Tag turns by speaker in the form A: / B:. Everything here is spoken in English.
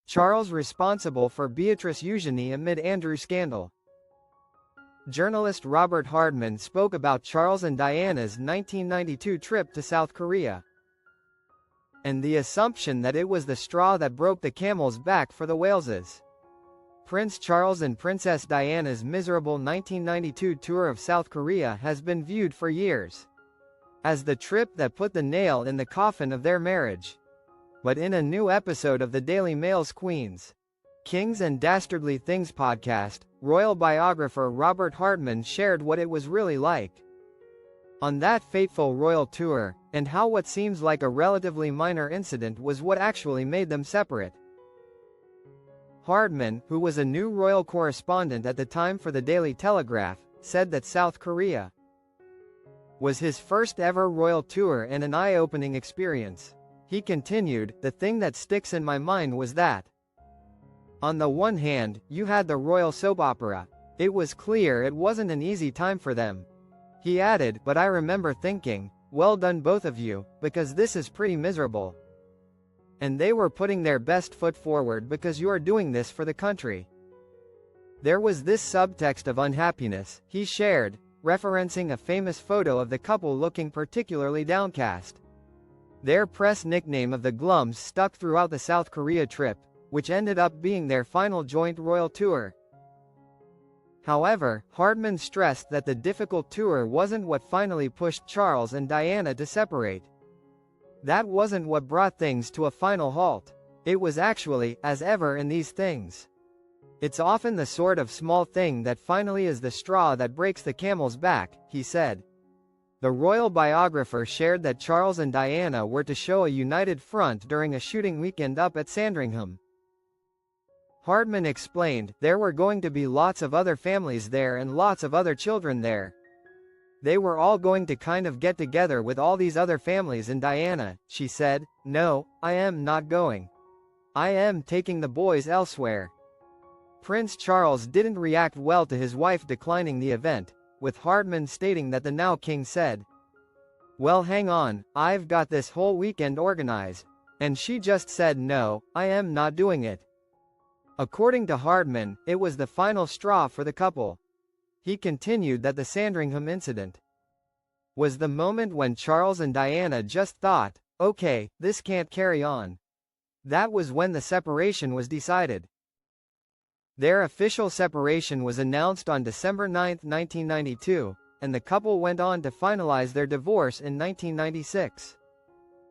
A: Charles responsible for Beatrice Eugenie amid Andrew scandal. Journalist Robert Hardman spoke about Charles and Diana's 1992 trip to South Korea, and the assumption that it was the straw that broke the camel's back for the Waleses. Prince Charles and Princess Diana's miserable 1992 tour of South Korea has been viewed for years as the trip that put the nail in the coffin of their marriage. But in a new episode of the Daily Mail's Queens, Kings and Dastardly Things podcast, royal biographer Robert Hardman shared what it was really like on that fateful royal tour, and how what seems like a relatively minor incident was what actually made them separate. Hardman, who was a new royal correspondent at the time for the Daily Telegraph, said that South Korea was his first ever royal tour and an eye-opening experience. He continued, "The thing that sticks in my mind was that on the one hand, you had the royal soap opera. It was clear it wasn't an easy time for them." He added, "But I remember thinking, well done both of you, because this is pretty miserable. And they were putting their best foot forward because you are doing this for the country." There was this subtext of unhappiness, he shared, referencing a famous photo of the couple looking particularly downcast. Their press nickname of the Glums stuck throughout the South Korea trip, which ended up being their final joint royal tour. However, Hardman stressed that the difficult tour wasn't what finally pushed Charles and Diana to separate. That wasn't what brought things to a final halt. It was actually, as ever in these things, it's often the sort of small thing that finally is the straw that breaks the camel's back, he said. The royal biographer shared that Charles and Diana were to show a united front during a shooting weekend up at Sandringham. Hardman explained, "There were going to be lots of other families there and lots of other children there. They were all going to kind of get together with all these other families, and Diana, she said, 'No, I am not going. I am taking the boys elsewhere.'" Prince Charles didn't react well to his wife declining the event, with Hardman stating that the now king said, "Well, hang on, I've got this whole weekend organized. And she just said no, I am not doing it." According to Hardman, it was the final straw for the couple. He continued that the Sandringham incident was the moment when Charles and Diana just thought, "Okay, this can't carry on." That was when the separation was decided. Their official separation was announced on December 9, 1992, and the couple went on to finalize their divorce in 1996.